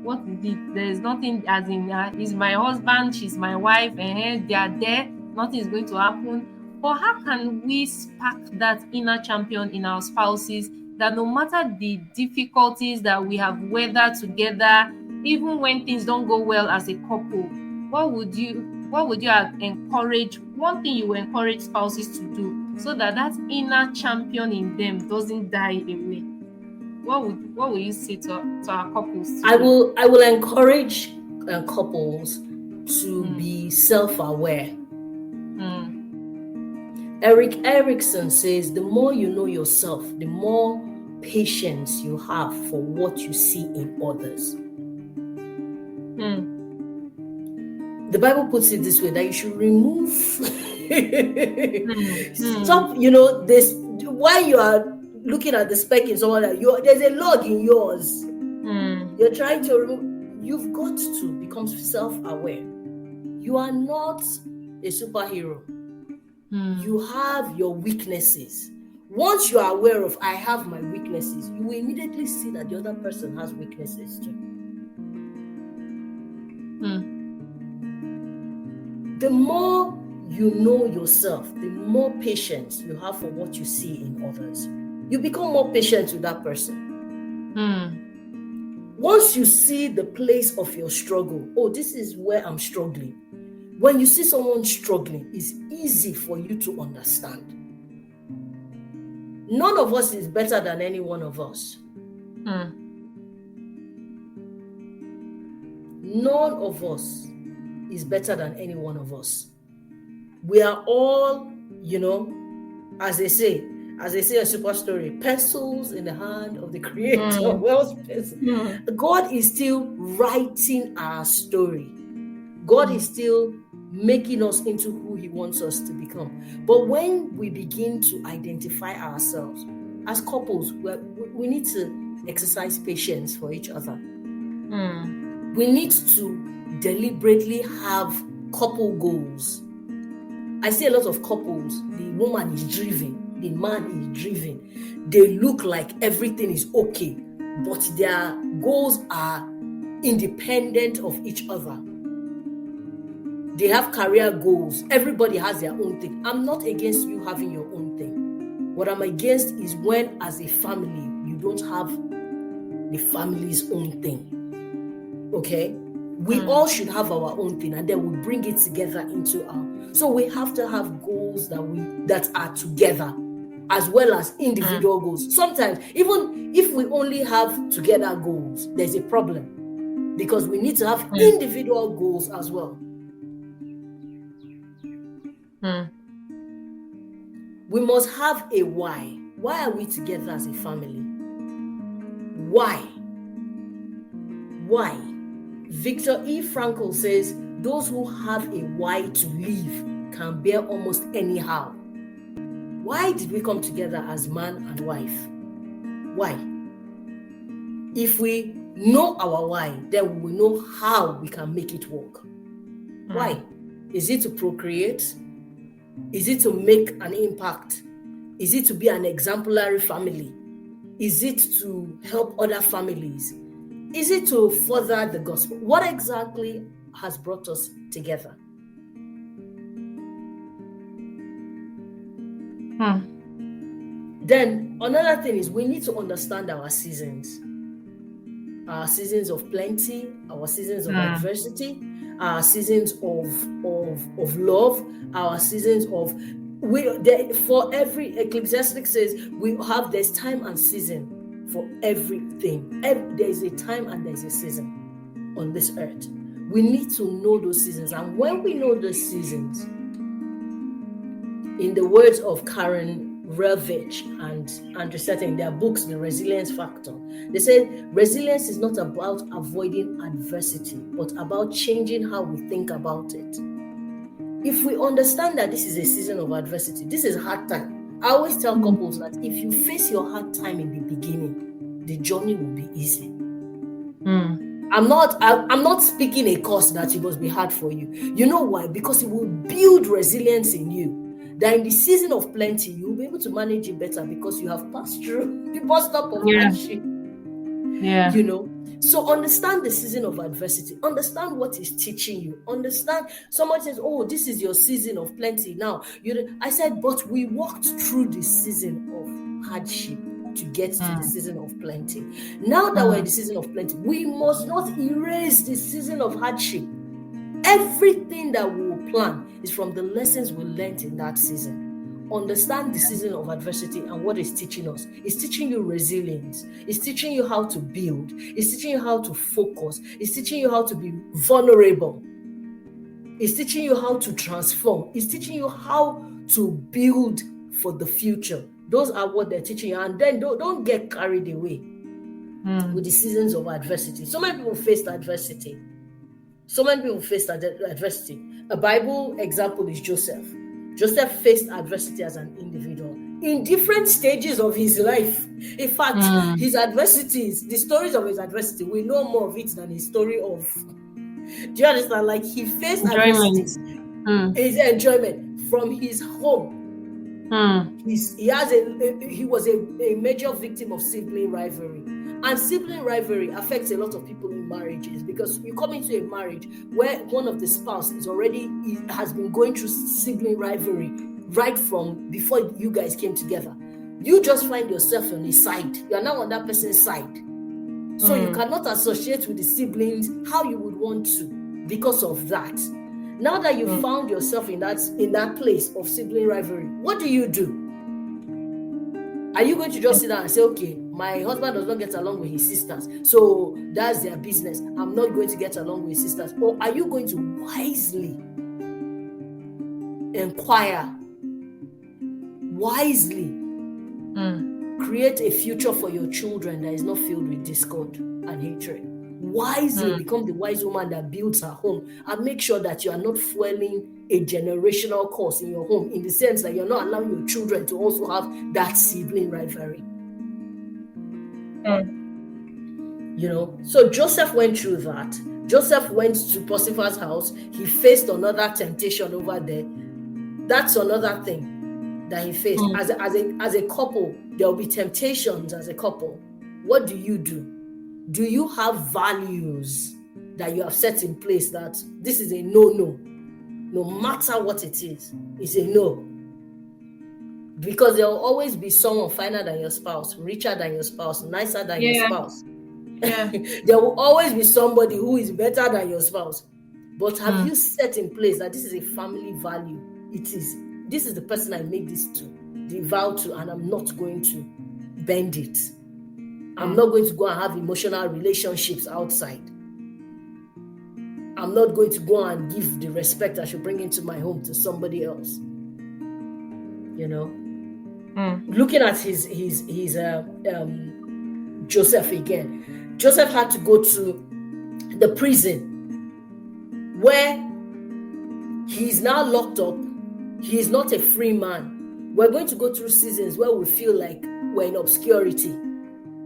what we did. There is nothing, as in he's my husband, she's my wife, and they are there. Nothing is going to happen. But how can we spark that inner champion in our spouses, that no matter the difficulties that we have weathered together, even when things don't go well as a couple, what would you encourage? One thing you will encourage spouses to do so that inner champion in them doesn't die away. What will you say to our couples today? I will encourage couples to be self-aware. Erik Erikson says, the more you know yourself, the more patience you have for what you see in others. The Bible puts it this way, that you should remove stop, this, while you are looking at the speck in someone else, there's a log in yours. You're trying to remove. You've got to become self-aware. You are not a superhero. You have your weaknesses. Once you are aware of, I have my weaknesses, you will immediately see that the other person has weaknesses too. The more you know yourself, the more patience you have for what you see in others. You become more patient with that person. Once you see the place of your struggle, this is where I'm struggling. When you see someone struggling, it's easy for you to understand. None of us is better than any one of us. None of us is better than any one of us. We are all, as they say a super story, pencils in the hand of the creator. God is still writing our story. God is still making us into who he wants us to become. But when we begin to identify ourselves as couples, we need to exercise patience for each other. We need to deliberately have couple goals. I see a lot of couples, the woman is driven, the man is driven. They look like everything is okay, but their goals are independent of each other. They have career goals. Everybody has their own thing. I'm not against you having your own thing. What I'm against is when, as a family, you don't have the family's own thing. Okay? We all should have our own thing, and then we bring it together into our. So we have to have goals that are together, as well as individual goals. Sometimes, even if we only have together goals, there's a problem, because we need to have individual goals as well. We must have a why. Why are we together as a family? Why? Why? Victor E. Frankl says, those who have a why to live can bear almost anyhow. Why did we come together as man and wife? Why? If we know our why, then we will know how we can make it work. Why? Is it to procreate? Is it to make an impact? Is it to be an exemplary family? Is it to help other families? Is it to further the gospel? What exactly has brought us together? Then another thing is we need to understand our seasons. Our seasons of plenty, our seasons of adversity, our seasons of love, our seasons of for every Ecclesiastic says there's time and season for everything. There's a time and there's a season on this earth. We need to know those seasons, and when we know those seasons, in the words of Karen Relvich and Andrew Sutton in their books, The Resilience Factor, they say resilience is not about avoiding adversity, but about changing how we think about it. If we understand that this is a season of adversity, this is hard time. I always tell couples that if you face your hard time in the beginning, the journey will be easy. I'm not speaking a course that it must be hard for you. You know why? Because it will build resilience in you. That in the season of plenty, you'll be able to manage it better because you have passed through the bus stop of hardship. Yeah. You know, so understand the season of adversity. Understand what is teaching you. Understand. Someone says, "Oh, this is your season of plenty." Now, I said, but we walked through the season of hardship to get to the season of plenty. Now that we're in the season of plenty, we must not erase the season of hardship. Everything that we will plan is from the lessons we learned in that season. Understand the season of adversity and what it's teaching us. It's teaching you resilience. It's teaching you how to build. It's teaching you how to focus. It's teaching you how to be vulnerable. It's teaching you how to transform. It's teaching you how to build for the future. Those are what they're teaching you. And then don't get carried away with the seasons of adversity. So many people faced adversity. Adversity. A Bible example is Joseph. Joseph faced adversity as an individual in different stages of his life. In fact, his adversities, the stories of his adversity, we know more of it than his story of. Do you understand? Like he faced adversities, his enjoyment from his home. He was a major victim of sibling rivalry. And sibling rivalry affects a lot of people in marriages, because you come into a marriage where one of the spouses has been going through sibling rivalry right from before you guys came together. You just find yourself on his side. You are now on that person's side. So you cannot associate with the siblings how you would want to because of that. Now that you found yourself in that place of sibling rivalry, what do? Are you going to just sit down and say, okay, my husband does not get along with his sisters, so that's their business, I'm not going to get along with his sisters? Or are you going to wisely inquire, wisely create a future for your children that is not filled with discord and hatred? Wisely become the wise woman that builds her home, and make sure that you are not fueling a generational curse in your home, in the sense that you're not allowing your children to also have that sibling rivalry. You know, so Joseph went through that. Joseph went to Potiphar's house. He faced another temptation over there. That's another thing. that he faced. As a couple, there will be temptations as a couple. What do? Do you have values that you have set in place that this is a no matter what it is, it's a no? Because there will always be someone finer than your spouse, richer than your spouse, nicer than your spouse. Yeah. There will always be somebody who is better than your spouse. But have you set in place that this is a family value? This is the person I make this to, the vow to, and I'm not going to bend it. I'm not going to go and have emotional relationships outside. I'm not going to go and give the respect I should bring into my home to somebody else. You know, looking at his Joseph again. Joseph had to go to the prison where he's now locked up. He is not a free man. We're going to go through seasons where we feel like we're in obscurity.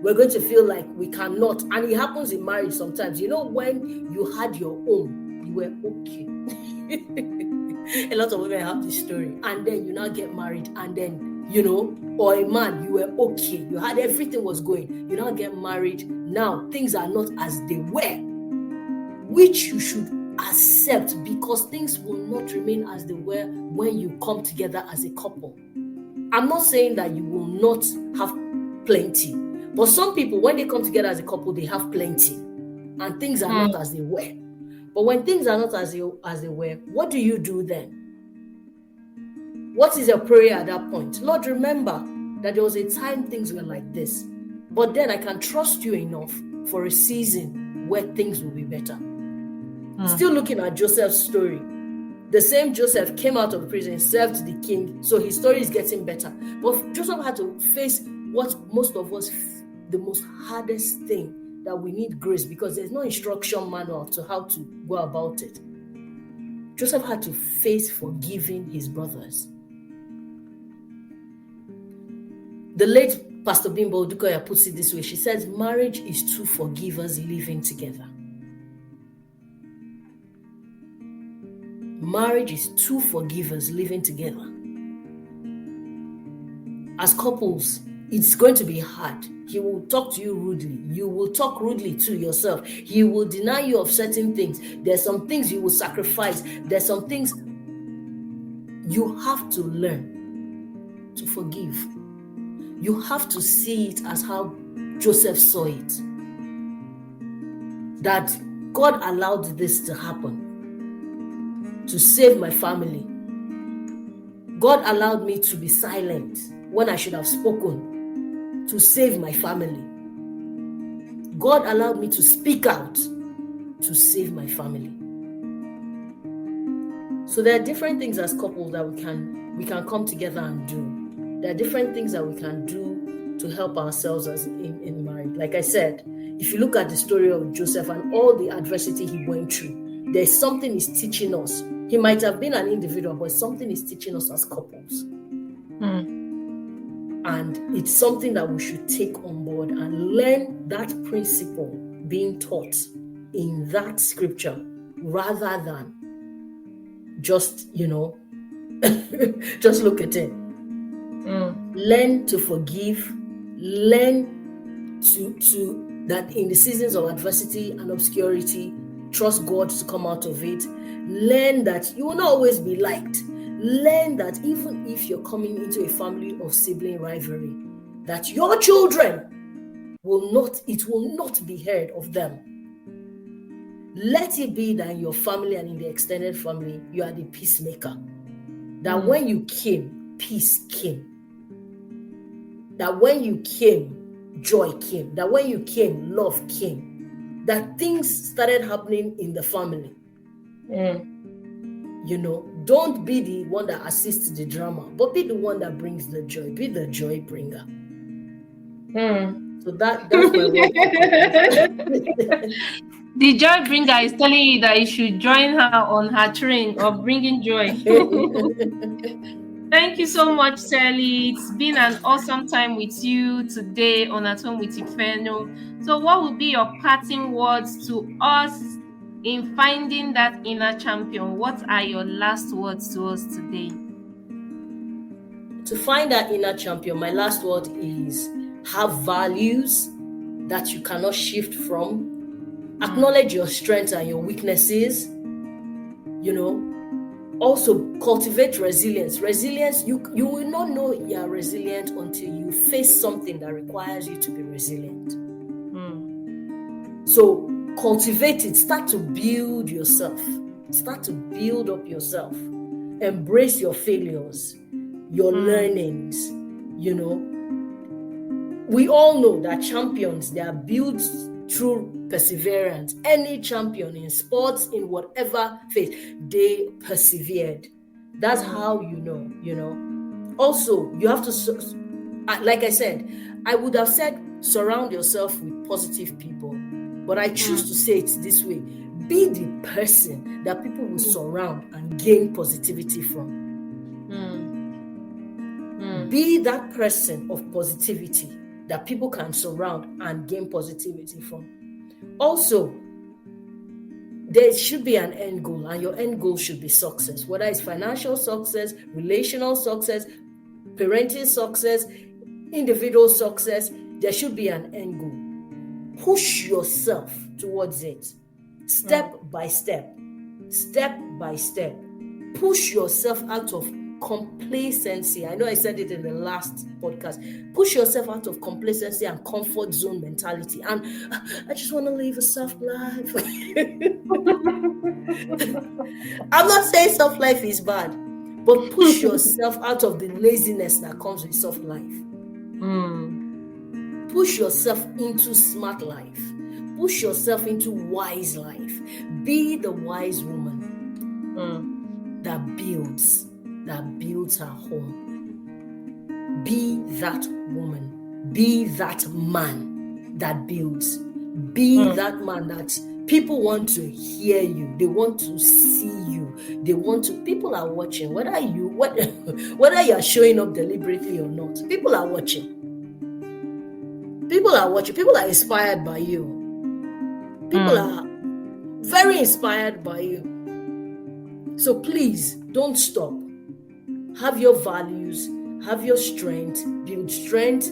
We're going to feel like we cannot. And it happens in marriage sometimes. You know, when you had your own, you were okay. A lot of women have this story. And then you now get married. And then, you know, or a man, you were okay. You had everything was going. You now get married. Now, things are not as they were. Which you should accept, because things will not remain as they were when you come together as a couple. I'm not saying that you will not have plenty. But some people, when they come together as a couple, they have plenty. And things are not as they were. But when things are not as they were, what do you do then? What is your prayer at that point? Lord, remember that there was a time things were like this. But then I can trust you enough for a season where things will be better. Still looking at Joseph's story. The same Joseph came out of prison, served the king. So his story is getting better. But Joseph had to face what most of us, the most hardest thing, that we need grace, because there's no instruction manual to how to go about it. Joseph had to face forgiving his brothers. The late Pastor Bimbo Otuechere puts it this way. She says, marriage is two forgivers living together. Marriage is two forgivers living together. As couples, it's going to be hard. He will talk to you rudely. You will talk rudely to yourself. He will deny you of certain things. There's some things you will sacrifice. There's some things you have to learn to forgive. You have to see it as how Joseph saw it. That God allowed this to happen to save my family. God allowed me to be silent when I should have spoken to save my family. God allowed me to speak out to save my family. So there are different things as couples that we can come together and do. There are different things that we can do to help ourselves as in marriage. Like I said, if you look at the story of Joseph and all the adversity he went through, there's something he's teaching us. He might have been an individual, but something he's teaching us as couples. And it's something that we should take on board and learn that principle being taught in that scripture, rather than just, just look at it. Learn to forgive. Learn to that in the seasons of adversity and obscurity, trust God to come out of it. Learn that you will not always be liked. Learn that even if you're coming into a family of sibling rivalry, that your children will not be heard of them. Let it be that in your family and in the extended family, you are the peacemaker. That when you came, peace came. That when you came, joy came. That when you came, love came. That things started happening in the family. Don't be the one that assists the drama, but be the one that brings the joy. Be the joy bringer. So that's my word. The joy bringer is telling you that you should join her on her train of bringing joy. Thank you so much, Shirley. It's been an awesome time with you today on At Home with Ifeno. So what will be your parting words to us in finding that inner champion? What are your last words to us today? to find that inner champion, my last word is have values that you cannot shift from. Acknowledge your strengths and your weaknesses. Also cultivate resilience. Resilience, you will not know you are resilient until you face something that requires you to be resilient. So cultivate it. Start to build yourself. Start to build up yourself. Embrace your failures, your learnings. We all know that champions, they are built through perseverance. Any champion in sports, in whatever phase, they persevered. That's how you know. Also, you have to, like I said, I would have said surround yourself with positive people, but I choose to say it this way. Be the person that people will surround and gain positivity from. Be that person of positivity that people can surround and gain positivity from. Also, there should be an end goal, and your end goal should be success, whether it's financial success, relational success, parenting success, individual success. There should be an end goal. Push yourself towards it, step by step. Push yourself out of complacency. I know I said it in the last podcast. Push yourself out of complacency and comfort zone mentality. And I just want to live a soft life. I'm not saying soft life is bad, but push yourself out of the laziness that comes with soft life. Push yourself into smart life. Push yourself into wise life. Be the wise woman that builds her home. Be that woman. Be that man that builds. Be that man that people want to hear you. They want to see you. People are watching. Whether you are showing up deliberately or not, people are watching. People are inspired by you. People are very inspired by you. So please don't stop. Have your values, have your strength, build strength,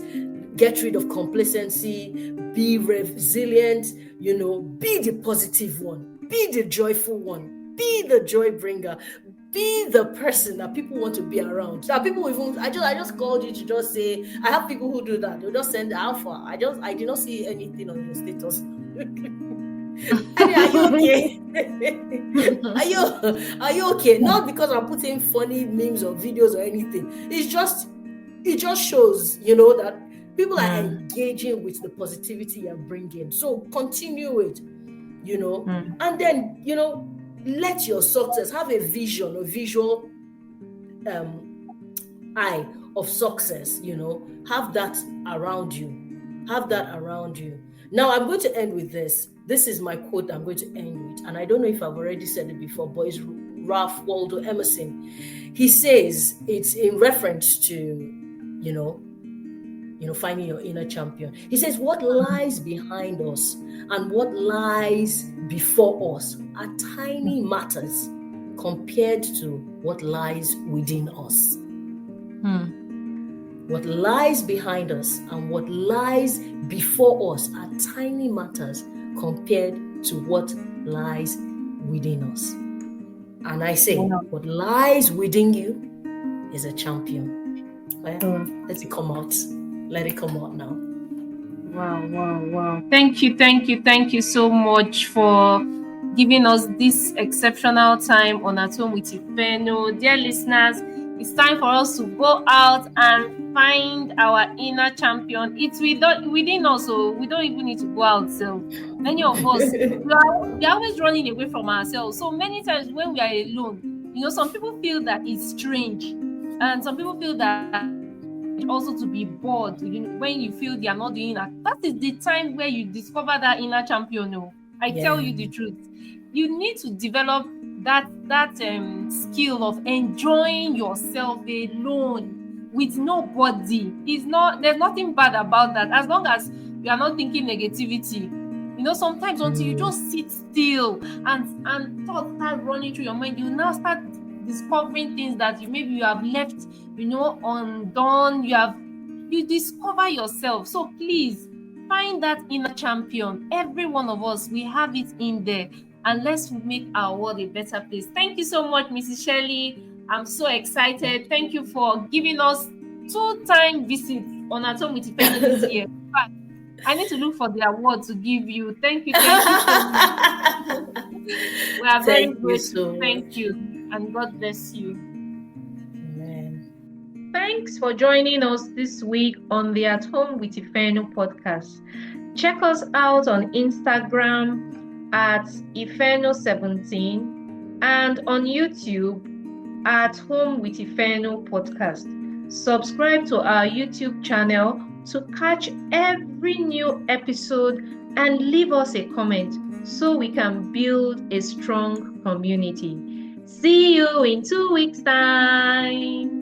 get rid of complacency, be resilient, be the positive one, be the joyful one, be the joy bringer, be the person that people want to be around. That people even, I just called you to just say, I have people who do that. They'll just send alpha. I did not see anything on your status. Are you okay? Are you okay? Not because I'm putting funny memes or videos or anything. It just shows, that people are engaging with the positivity you're bringing. So continue it, and then, let your success have a vision, a visual eye of success, have that around you. Now, I'm going to end with this. This is my quote I'm going to end with. And I don't know if I've already said it before, but it's Ralph Waldo Emerson. He says it's in reference to, finding your inner champion. He says, what lies behind us and what lies before us are tiny matters compared to what lies within us. What lies behind us and what lies before us are tiny matters compared to what lies within us. And I say, what lies within you is a champion. Well, let it come out. Let it come out now. Wow. Thank you so much for giving us this exceptional time on At Home with Ifeno. Dear listeners, it's time for us to go out and find our inner champion. It's within us, so we don't even need to go out. So many of us, we're always running away from ourselves. So many times when we are alone, some people feel that it's strange, and some people feel that also to be bored. When you feel they are not doing that is the time where you discover that inner champion. I tell you the truth. You need to develop that skill of enjoying yourself alone with nobody. There's nothing bad about that, as long as you are not thinking negativity. Sometimes until you just sit still and thoughts start running through your mind, you now start discovering things that maybe you have left, undone. You discover yourself. So please find that inner champion. Every one of us, we have it in there, and let's make our world a better place. Thank you so much, Mrs. Shirley. I'm so excited. Thank you for giving us 2-time visit on At Home with Ifeno this year. I need to look for the award to give you. Thank you so much. We are very grateful. Thank you, and God bless you. Amen. Thanks for joining us this week on the At Home with Ifeno podcast. Check us out on Instagram at Ifeno17 and on YouTube at Home with Ifeno podcast. Subscribe to our YouTube channel to catch every new episode and leave us a comment so we can build a strong community. See you in 2 weeks' time.